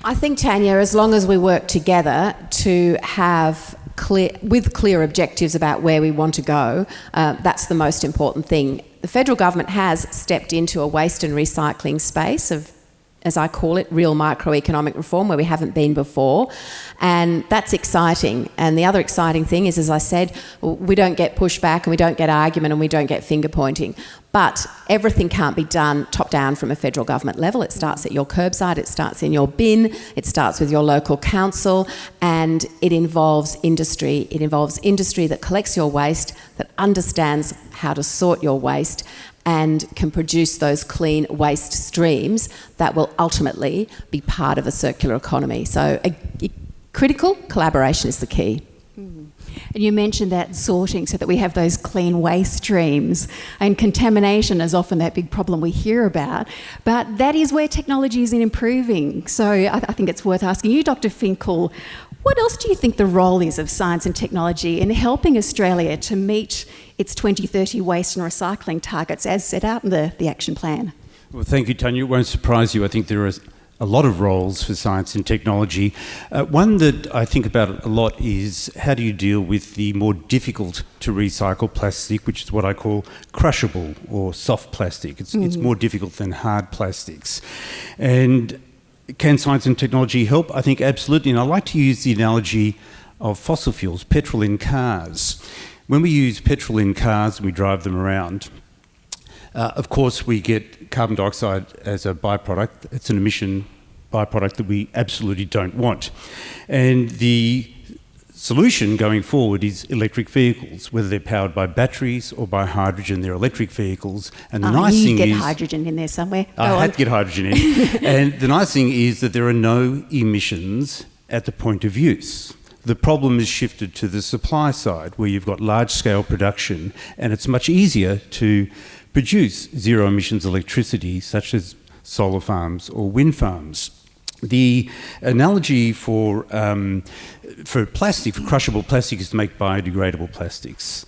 I think, Tanya, as long as we work together to have clear objectives about where we want to go, that's the most important thing. The federal government has stepped into a waste and recycling space of, as I call it, real microeconomic reform where we haven't been before. And that's exciting. And the other exciting thing is, as I said, we don't get pushback and we don't get argument and we don't get finger pointing. But everything can't be done top down from a federal government level. It starts at your curbside, it starts in your bin, it starts with your local council, and it involves industry. It involves industry that collects your waste, that understands how to sort your waste, and can produce those clean waste streams that will ultimately be part of a circular economy. So critical collaboration is the key. And you mentioned that sorting so that we have those clean waste streams, and contamination is often that big problem we hear about, but that is where technology is improving. So I think it's worth asking you, Dr. Finkel, what else do you think the role is of science and technology in helping Australia to meet its 2030 waste and recycling targets as set out in the action plan? Well, thank you, Tanya. It won't surprise you. I think there are a lot of roles for science and technology. One that I think about a lot is how do you deal with the more difficult to recycle plastic, which is what I call crushable or soft plastic. It's more difficult than hard plastics. And can science and technology help? I think absolutely. And I like to use the analogy of fossil fuels, petrol in cars. When we use petrol in cars and we drive them around, of course, we get carbon dioxide as a byproduct. It's an emission byproduct that we absolutely don't want. And the solution going forward is electric vehicles, whether they're powered by batteries or by hydrogen. They're electric vehicles. And the nice thing is... You get hydrogen in there somewhere. I had to get hydrogen in. And the nice thing is that there are no emissions at the point of use. The problem is shifted to the supply side, where you've got large-scale production, and it's much easier to produce zero-emissions electricity, such as solar farms or wind farms. The analogy for plastic, for crushable plastic, is to make biodegradable plastics,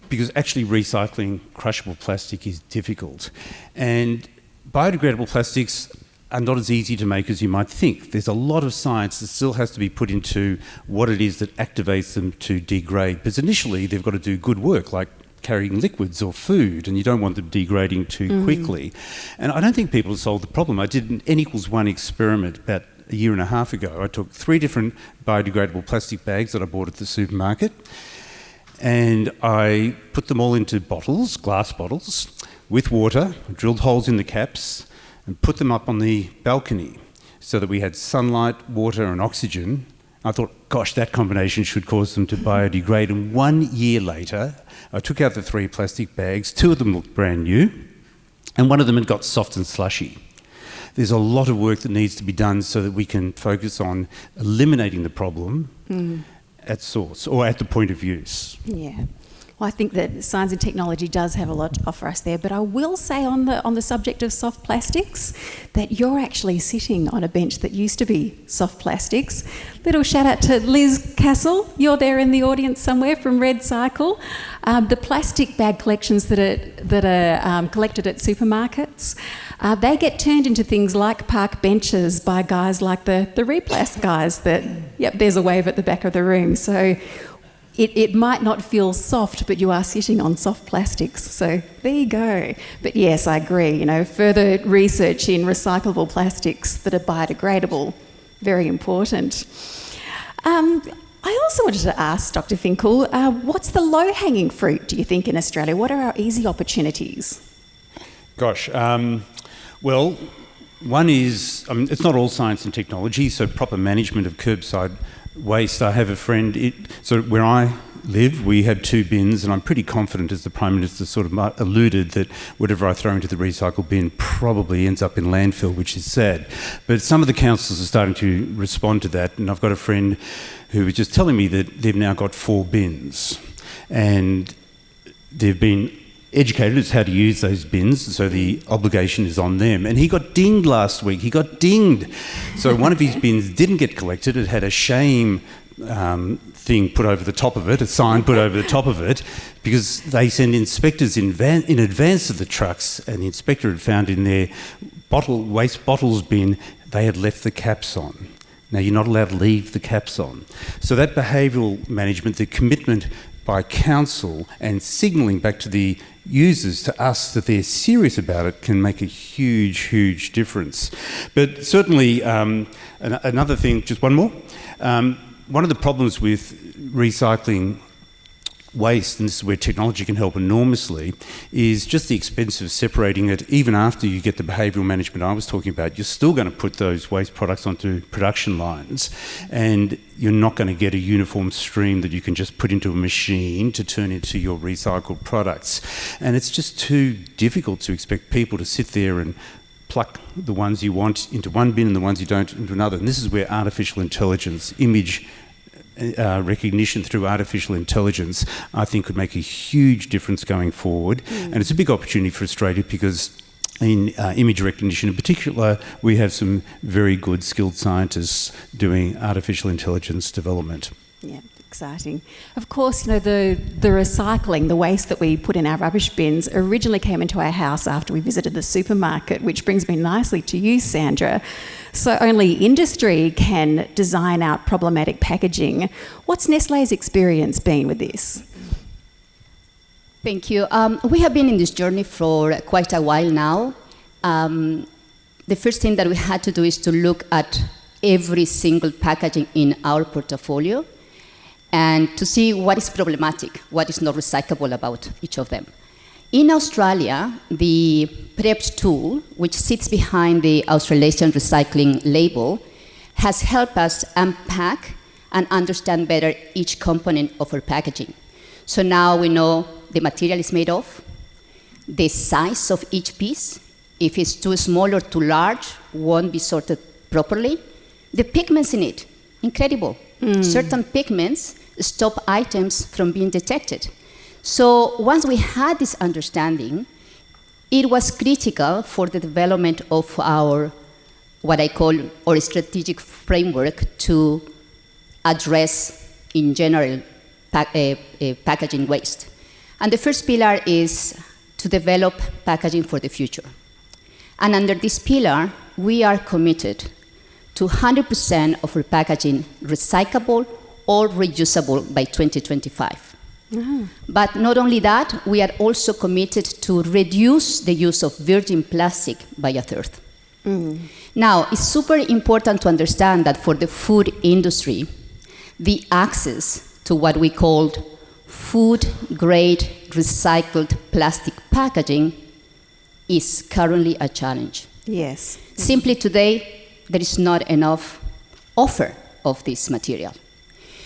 because actually recycling crushable plastic is difficult. And biodegradable plastics are not as easy to make as you might think. There's a lot of science that still has to be put into what it is that activates them to degrade. Because initially they've got to do good work, like carrying liquids or food, and you don't want them degrading too quickly. And I don't think people have solved the problem. I did an N=1 experiment about a year and a half ago. I took 3 different biodegradable plastic bags that I bought at the supermarket, and I put them all into bottles, glass bottles, with water, drilled holes in the caps, and put them up on the balcony so that we had sunlight, water and oxygen. I thought, gosh, that combination should cause them to biodegrade. And 1 year later, I took out the 3 plastic bags. 2 of them looked brand new, and 1 of them had got soft and slushy. There's a lot of work that needs to be done so that we can focus on eliminating the problem at source or at the point of use. Yeah. Well, I think that science and technology does have a lot to offer us there, but I will say on the subject of soft plastics that you're actually sitting on a bench that used to be soft plastics. Little shout out to Liz Castle, you're there in the audience somewhere from Red Cycle. The plastic bag collections that are collected at supermarkets, they get turned into things like park benches by guys like the Replast guys that, yep, there's a wave at the back of the room. So it might not feel soft, but you are sitting on soft plastics. So there you go. But yes, I agree. You know, further research in recyclable plastics that are biodegradable, very important. I also wanted to ask Dr. Finkel, what's the low-hanging fruit, do you think, in Australia? What are our easy opportunities? Gosh, well, one is, it's not all science and technology, so proper management of curbside waste. I have a friend, so where I live, we have 2 bins, and I'm pretty confident, as the Prime Minister sort of alluded, that whatever I throw into the recycle bin probably ends up in landfill, which is sad. But some of the councils are starting to respond to that, and I've got a friend who was just telling me that they've now got 4 bins, and they've been educated as how to use those bins, so the obligation is on them. And he got dinged last week. He got dinged. So one of his bins didn't get collected. It had a shame thing put over the top of it, a sign put over the top of it, because they send inspectors in advance of the trucks, and the inspector had found in their waste bottles bin, they had left the caps on. Now, you're not allowed to leave the caps on. So that behavioural management, the commitment by council and signalling back to the users, to us, that they're serious about it can make a huge, huge difference. But certainly, another thing, just one more. One of the problems with recycling waste, and this is where technology can help enormously, is just the expense of separating it. Even after you get the behavioural management I was talking about, you're still going to put those waste products onto production lines, and you're not going to get a uniform stream that you can just put into a machine to turn into your recycled products. And it's just too difficult to expect people to sit there and pluck the ones you want into one bin and the ones you don't into another. And this is where artificial intelligence, image recognition through artificial intelligence, I think could make a huge difference going forward. And it's a big opportunity for Australia because in image recognition in particular, we have some very good skilled scientists doing artificial intelligence development. Yeah, exciting. Of course, the recycling, the waste that we put in our rubbish bins originally came into our house after we visited the supermarket, which brings me nicely to you, Sandra. So only industry can design out problematic packaging. What's Nestlé's experience been with this? Thank you. We have been in this journey for quite a while now. The first thing that we had to do is to look at every single packaging in our portfolio and to see what is problematic, what is not recyclable about each of them. In Australia, the PREPS tool, which sits behind the Australasian recycling label, has helped us unpack and understand better each component of our packaging. So now we know the material is made of, the size of each piece, if it's too small or too large, won't be sorted properly. The pigments in it, incredible. Certain pigments stop items from being detected. So once we had this understanding, it was critical for the development of our, what I call our strategic framework to address, in general, packaging waste. And the first pillar is to develop packaging for the future. And under this pillar, we are committed to 100% of our packaging recyclable or reusable by 2025. But not only that, we are also committed to reduce the use of virgin plastic by a third. Now, it's super important to understand that for the food industry, the access to what we called food-grade recycled plastic packaging is currently a challenge. Yes. Simply today, there is not enough offer of this material.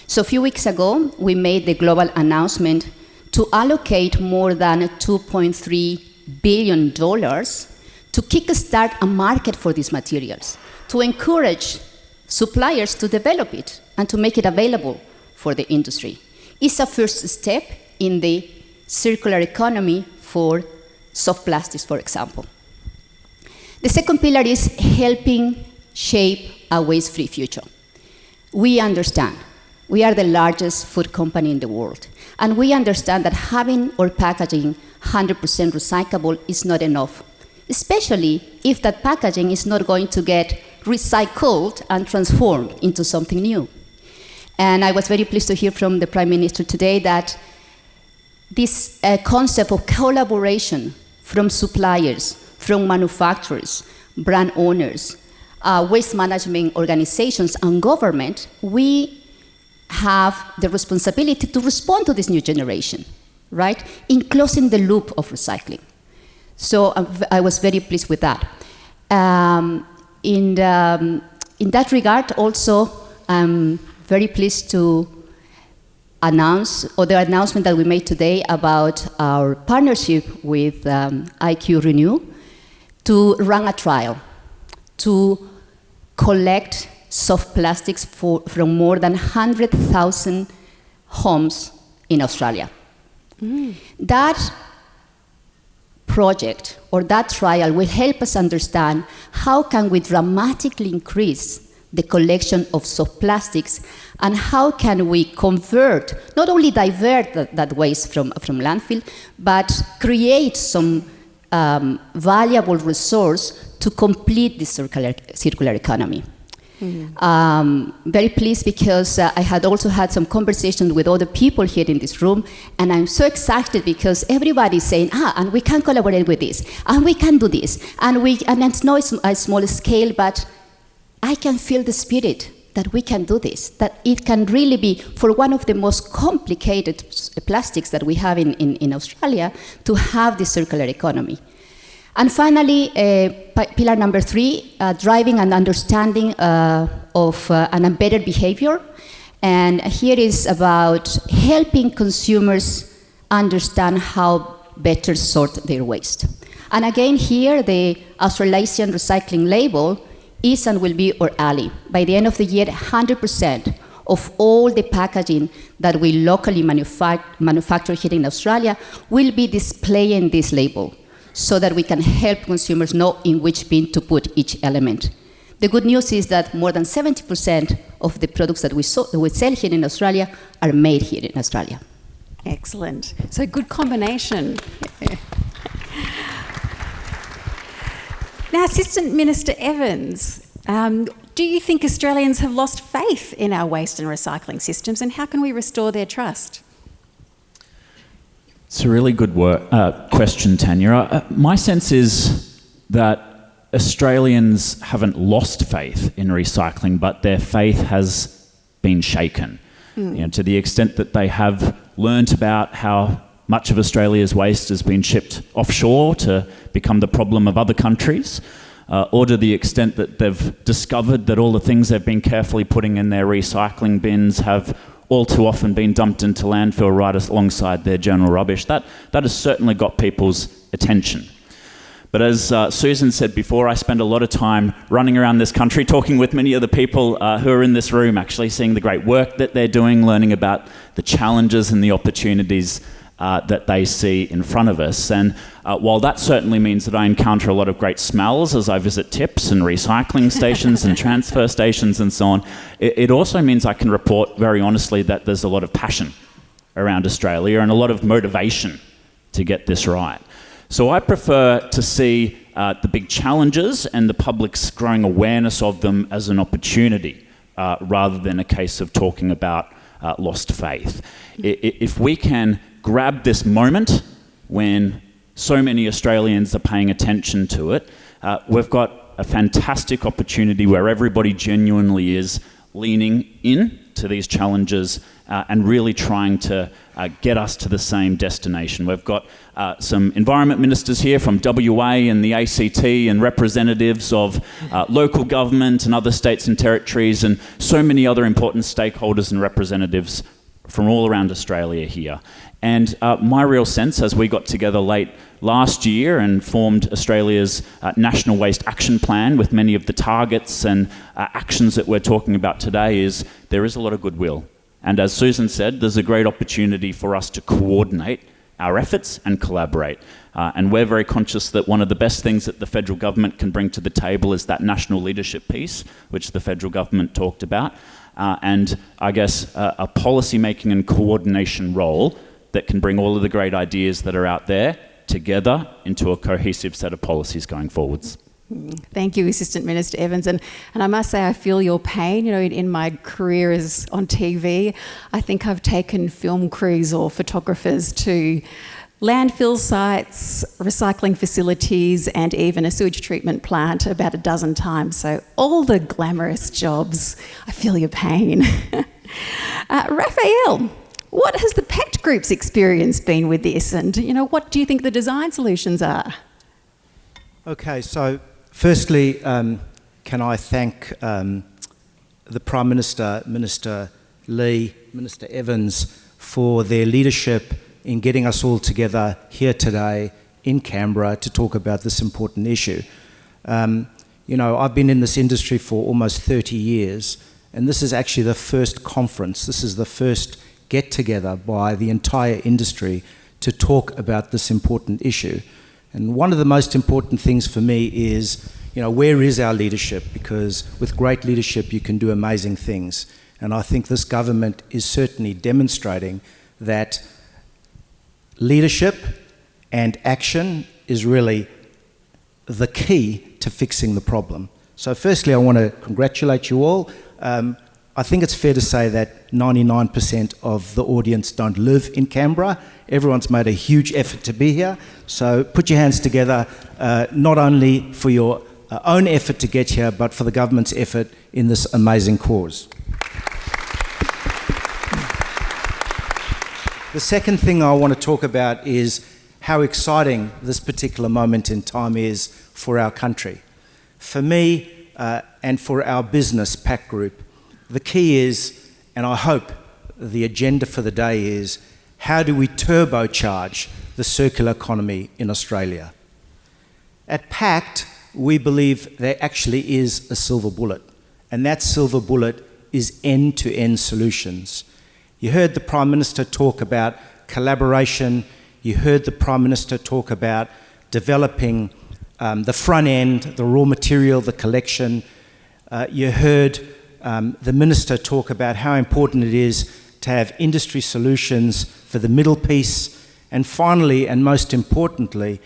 So a few weeks ago, we made the global announcement to allocate more than $2.3 billion to kickstart a market for these materials, to encourage suppliers to develop it and to make it available for the industry. It's a first step in the circular economy for soft plastics, for example. The second pillar is helping shape a waste-free future. We understand. We are the largest food company in the world. And we understand that having our packaging 100% recyclable is not enough, especially if that packaging is not going to get recycled and transformed into something new. And I was very pleased to hear from the Prime Minister today that this concept of collaboration from suppliers, from manufacturers, brand owners, waste management organizations, and government, we have the responsibility to respond to this new generation, right? In closing the loop of recycling. So I was very pleased with that. In that regard, also, I'm very pleased to announce, or the announcement that we made today about our partnership with IQ Renew to run a trial to collect soft plastics from more than 100,000 homes in Australia. That project or that trial will help us understand how can we dramatically increase the collection of soft plastics and how can we convert, not only divert that waste from landfill, but create some valuable resource to complete this circular economy. Very pleased because I had also had some conversations with other people here in this room, and I'm so excited because everybody's saying, and we can collaborate with this, and we can do this, and it's not a small scale, but I can feel the spirit that we can do this, that it can really be, for one of the most complicated plastics that we have in Australia, to have the circular economy. And finally, pillar number 3, driving and understanding of an embedded behavior. And here is about helping consumers understand how better sort their waste. And again, here, the Australasian recycling label is and will be our ally. By the end of the year, 100% of all the packaging that we locally manufacture here in Australia will be displaying this label, so that we can help consumers know in which bin to put each element. The good news is that more than 70% of the products that we sell here in Australia are made here in Australia. Excellent. So good combination. Now, Assistant Minister Evans, do you think Australians have lost faith in our waste and recycling systems, and how can we restore their trust? It's a really good question, Tanya. My sense is that Australians haven't lost faith in recycling, but their faith has been shaken. To the extent that they have learnt about how much of Australia's waste has been shipped offshore to become the problem of other countries, or to the extent that they've discovered that all the things they've been carefully putting in their recycling bins have all too often been dumped into landfill right alongside their general rubbish. That has certainly got people's attention. But as Sussan said before, I spend a lot of time running around this country talking with many of the people who are in this room, actually seeing the great work that they're doing, learning about the challenges and the opportunities that they see in front of us. And while that certainly means that I encounter a lot of great smells as I visit tips and recycling stations and transfer stations and so on, it also means I can report very honestly that there's a lot of passion around Australia and a lot of motivation to get this right. So I prefer to see the big challenges and the public's growing awareness of them as an opportunity rather than a case of talking about lost faith. If we can grab this moment when so many Australians are paying attention to it, we've got a fantastic opportunity where everybody genuinely is leaning in to these challenges and really trying to get us to the same destination. We've got some environment ministers here from WA and the ACT and representatives of local government and other states and territories and so many other important stakeholders and representatives from all around Australia here. And my real sense, as we got together late last year and formed Australia's National Waste Action Plan with many of the targets and actions that we're talking about today, is there is a lot of goodwill. And as Sussan said, there's a great opportunity for us to coordinate our efforts and collaborate. And we're very conscious that one of the best things that the federal government can bring to the table is that national leadership piece, which the federal government talked about. And I guess a policy-making and coordination role that can bring all of the great ideas that are out there together into a cohesive set of policies going forwards. Thank you, Assistant Minister Evans. And I must say, I feel your pain. You know, in my career as on TV, I think I've taken film crews or photographers to landfill sites, recycling facilities, and even a sewage treatment plant about a dozen times. So all the glamorous jobs, I feel your pain. Raphael, what has the Pact Group's experience been with this? And, you know, what do you think the design solutions are? Okay, so firstly, can I thank the Prime Minister, Minister Lee, Minister Evans, for their leadership in getting us all together here today in Canberra to talk about this important issue. You know, I've been in this industry for almost 30 years, and this is actually the first conference. This is the first get-together by the entire industry to talk about this important issue. And one of the most important things for me is, you know, where is our leadership? Because with great leadership, you can do amazing things. And I think this government is certainly demonstrating that leadership and action is really the key to fixing the problem. So firstly, I want to congratulate you all. I think it's fair to say that 99% of the audience don't live in Canberra. Everyone's made a huge effort to be here. So put your hands together, not only for your own effort to get here, but for the government's effort in this amazing cause. The second thing I want to talk about is how exciting this particular moment in time is for our country. For me and for our business, Pact Group, the key is, and I hope the agenda for the day is, how do we turbocharge the circular economy in Australia? At Pact, we believe there actually is a silver bullet, and that silver bullet is end-to-end solutions. You heard the Prime Minister talk about collaboration. You heard the Prime Minister talk about developing the front end, the raw material, the collection. You heard the Minister talk about how important it is to have industry solutions for the middle piece. And finally, and most importantly,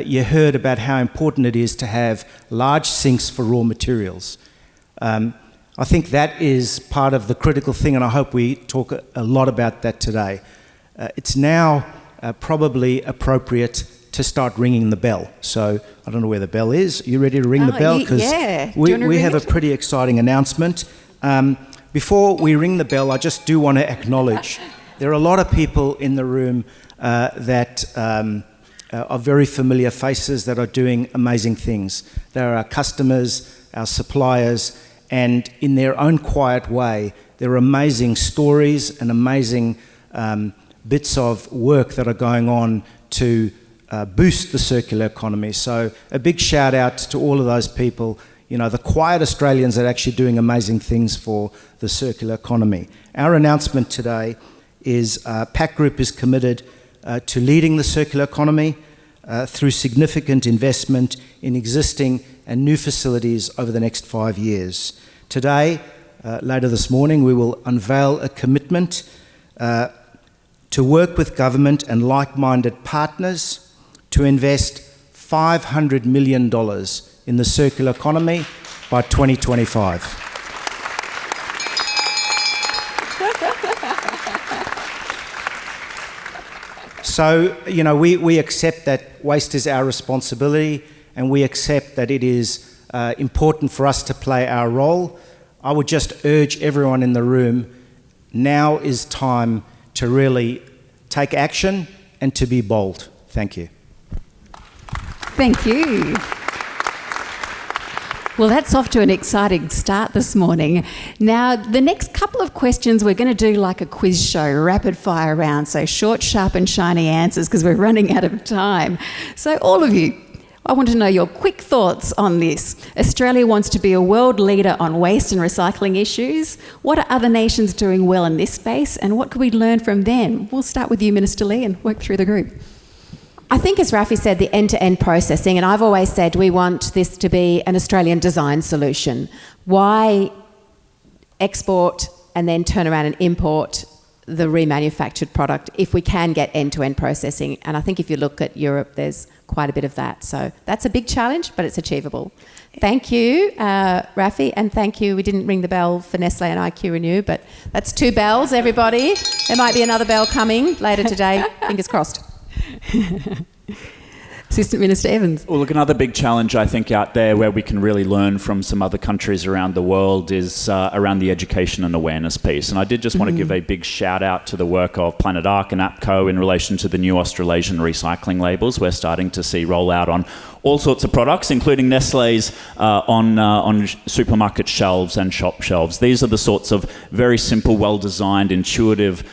you heard about how important it is to have large sinks for raw materials. I think that is part of the critical thing, and I hope we talk a lot about that today. It's now probably appropriate to start ringing the bell. So I don't know where the bell is. Are you ready to ring the bell? Because yeah. we have a pretty exciting announcement. Before we ring the bell, I just do want to acknowledge there are a lot of people in the room that are very familiar faces that are doing amazing things. There are our customers, our suppliers, and in their own quiet way, there are amazing stories and amazing bits of work that are going on to boost the circular economy. So a big shout out to all of those people, you know, the quiet Australians that are actually doing amazing things for the circular economy. Our announcement today is Pact Group is committed to leading the circular economy through significant investment in existing and new facilities over the next 5 years. Today, later this morning, we will unveil a commitment to work with government and like-minded partners to invest $500 million in the circular economy by 2025. So, you know, we accept that waste is our responsibility, and we accept that it is important for us to play our role. I would just urge everyone in the room, now is time to really take action and to be bold. Thank you. Thank you. Well, that's off to an exciting start this morning. Now, the next couple of questions, we're going to do like a quiz show, rapid fire round, so short, sharp and shiny answers because we're running out of time. So all of you, I want to know your quick thoughts on this. Australia wants to be a world leader on waste and recycling issues. What are other nations doing well in this space, and what can we learn from them? We'll start with you, Minister Lee, and work through the group. I think, as Rafi said, the end-to-end processing, and I've always said we want this to be an Australian design solution. Why export and then turn around and import the remanufactured product if we can get end-to-end processing? And I think if you look at Europe, there's quite a bit of that. So that's a big challenge, but it's achievable. Thank you, Rafi, and thank you. We didn't ring the bell for Nestlé and IQ Renew, but that's 2 bells, everybody. There might be another bell coming later today. Fingers crossed. Assistant Minister Evans. Well, look, another big challenge I think out there where we can really learn from some other countries around the world is around the education and awareness piece. And I did just want to give a big shout out to the work of Planet Ark and APCO in relation to the new Australasian recycling labels we're starting to see roll out on all sorts of products, including Nestlé's on supermarket shelves and shop shelves. These are the sorts of very simple, well-designed, intuitive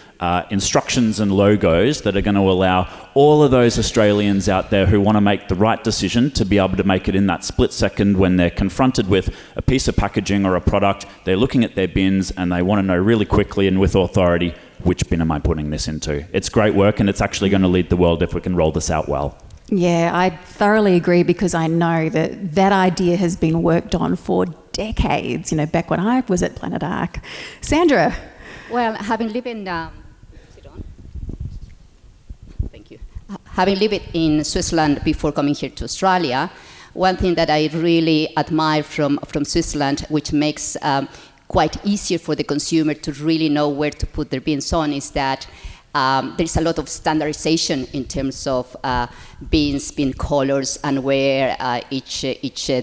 instructions and logos that are going to allow all of those Australians out there who want to make the right decision to be able to make it in that split second when they're confronted with a piece of packaging or a product. They're looking at their bins and they want to know really quickly and with authority, which bin am I putting this into? It's great work, and it's actually going to lead the world if we can roll this out well. Yeah, I thoroughly agree, because I know that that idea has been worked on for decades, you know, back when I was at Planet Ark. Sandra? Well, having lived in Switzerland before coming here to Australia, One thing that I really admire from Switzerland, which makes quite easier for the consumer to really know where to put their beans on, is that there's a lot of standardization in terms of bean colors and where each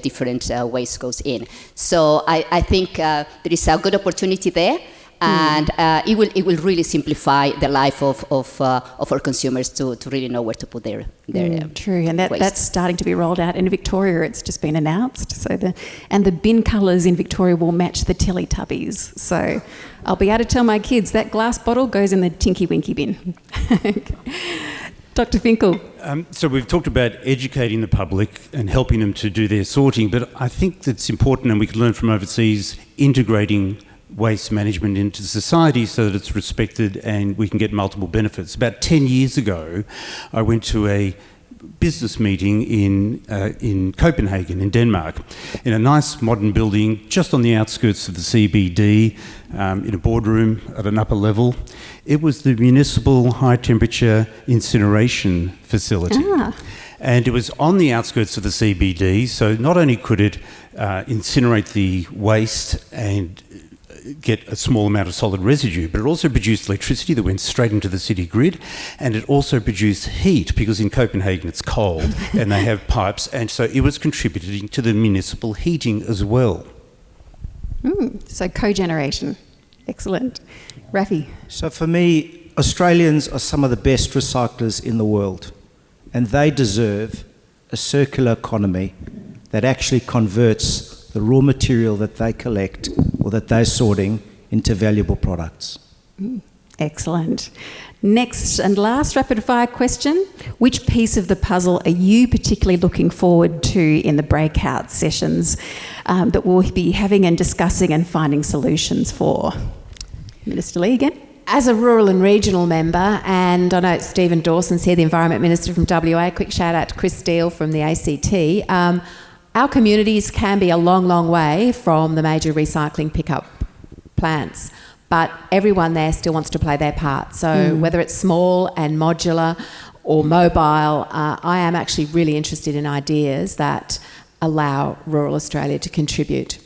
different waste goes in. So I think there is a good opportunity there, and it will really simplify the life of our consumers to really know where to put their true, and waste. that's starting to be rolled out in Victoria. It's just been announced. So the bin colours in Victoria will match the Teletubbies. So I'll be able to tell my kids that glass bottle goes in the Tinky Winky bin. Dr. Finkel. So we've talked about educating the public and helping them to do their sorting, but I think that's important, and we can learn from overseas, integrating waste management into society so that it's respected and we can get multiple benefits. About 10 years ago, I went to a business meeting in Copenhagen, in Denmark, in a nice modern building just on the outskirts of the CBD, in a boardroom at an upper level. It was the municipal high-temperature incineration facility. And it was on the outskirts of the CBD, so not only could it incinerate the waste and get a small amount of solid residue, but it also produced electricity that went straight into the city grid, and it also produced heat, because in Copenhagen it's cold and they have pipes, and so it was contributing to the municipal heating as well. So cogeneration. Excellent. Rafi. So for me, Australians are some of the best recyclers in the world, and they deserve a circular economy that actually converts the raw material that they collect or that they're sorting into valuable products. Excellent. Next and last rapid fire question. Which piece of the puzzle are you particularly looking forward to in the breakout sessions that we'll be having and discussing and finding solutions for? Minister Lee again. As a rural and regional member, and I know Stephen Dawson's here, the Environment Minister from WA, quick shout out to Chris Steele from the ACT, our communities can be a long, long way from the major recycling pickup plants, but everyone there still wants to play their part. So whether it's small and modular or mobile, I am actually really interested in ideas that allow rural Australia to contribute.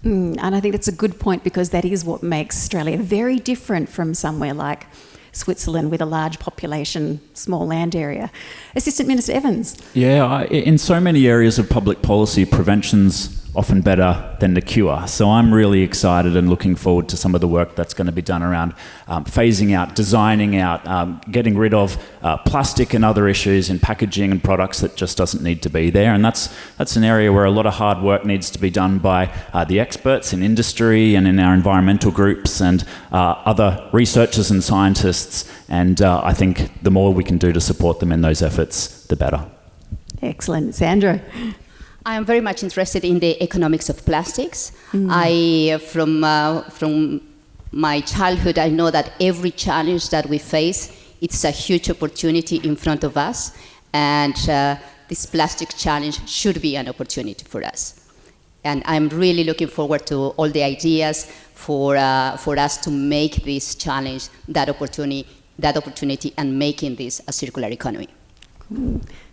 And I think that's a good point, because that is what makes Australia very different from somewhere like Switzerland with a large population, small land area. Assistant Minister Evans. Yeah, in so many areas of public policy, prevention's often better than the cure. So I'm really excited and looking forward to some of the work that's going to be done around phasing out, designing out, getting rid of plastic and other issues in packaging and products that just doesn't need to be there. And that's an area where a lot of hard work needs to be done by the experts in industry and in our environmental groups and other researchers and scientists. And I think the more we can do to support them in those efforts, the better. Excellent. Sandra. I am very much interested in the economics of plastics. From my childhood, I know that every challenge that we face, it's a huge opportunity in front of us, and this plastic challenge should be an opportunity for us. And I'm really looking forward to all the ideas for us to make this challenge that opportunity and making this a circular economy.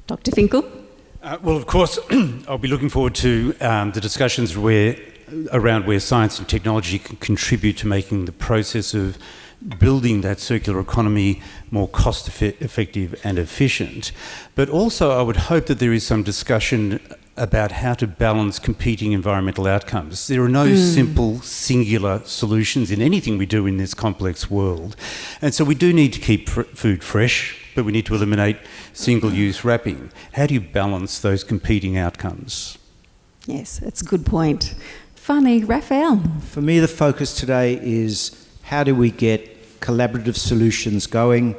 Dr. Finkel. Well, of course, I'll be looking forward to the discussions around where science and technology can contribute to making the process of building that circular economy more cost-effective and efficient. But also, I would hope that there is some discussion about how to balance competing environmental outcomes. There are no simple, singular solutions in anything we do in this complex world. And so we do need to keep food fresh, but we need to eliminate single-use wrapping. How do you balance those competing outcomes? Yes, that's a good point. Finally, Raphael. For me, the focus today is how do we get collaborative solutions going?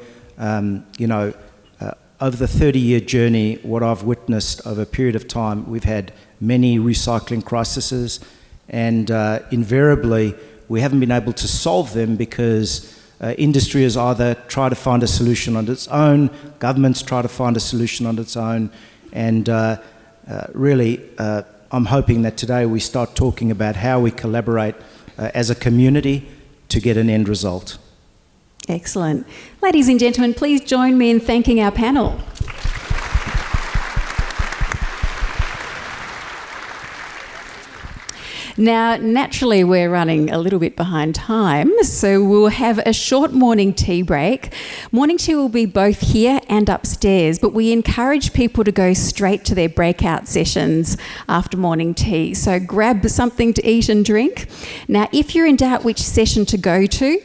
Over the 30-year journey, what I've witnessed over a period of time, we've had many recycling crises, and invariably we haven't been able to solve them because industry has either tried to find a solution on its own, governments try to find a solution on its own, and really I'm hoping that today we start talking about how we collaborate as a community to get an end result. Excellent. Ladies and gentlemen, please join me in thanking our panel. Now, naturally, we're running a little bit behind time, so we'll have a short morning tea break. Morning tea will be both here and upstairs, but we encourage people to go straight to their breakout sessions after morning tea. So grab something to eat and drink. Now, if you're in doubt which session to go to,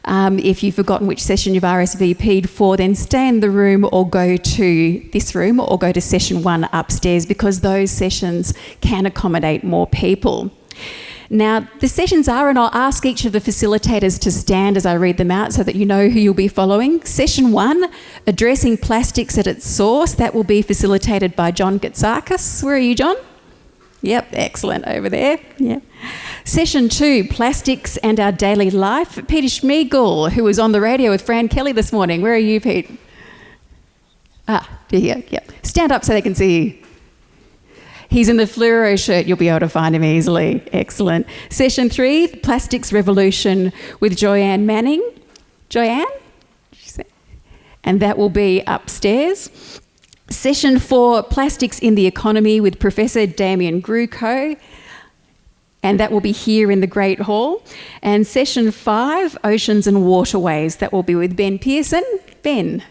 if you've forgotten which session you've RSVP'd for, then stay in the room or go to this room or go to session 1 upstairs, because those sessions can accommodate more people. Now, the sessions are, and I'll ask each of the facilitators to stand as I read them out so that you know who you'll be following. Session 1, Addressing Plastics at its Source. That will be facilitated by John Gatsakis. Where are you, John? Yep, excellent, over there. Yeah. Session 2, Plastics and Our Daily Life. Peter Schmiegel, who was on the radio with Fran Kelly this morning. Where are you, Pete? Here, yep. Stand up so they can see you. He's in the fluoro shirt. You'll be able to find him easily. Excellent. Session 3, Plastics Revolution with Joyanne Manning. Joyanne? And that will be upstairs. Session 4, Plastics in the Economy with Professor Damien Gruco. And that will be here in the Great Hall. And Session 5, Oceans and Waterways. That will be with Ben Pearson. Ben.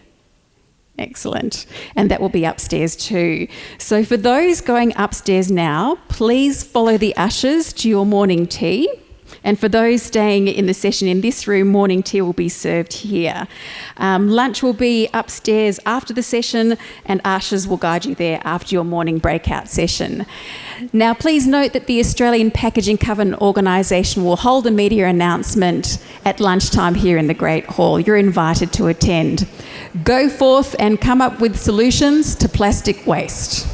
Excellent. And that will be upstairs too. So for those going upstairs now, please follow the ushers to your morning tea. And for those staying in the session in this room, morning tea will be served here. Lunch will be upstairs after the session, and ushers will guide you there after your morning breakout session. Now, please note that the Australian Packaging Covenant Organisation will hold a media announcement at lunchtime here in the Great Hall. You're invited to attend. Go forth and come up with solutions to plastic waste.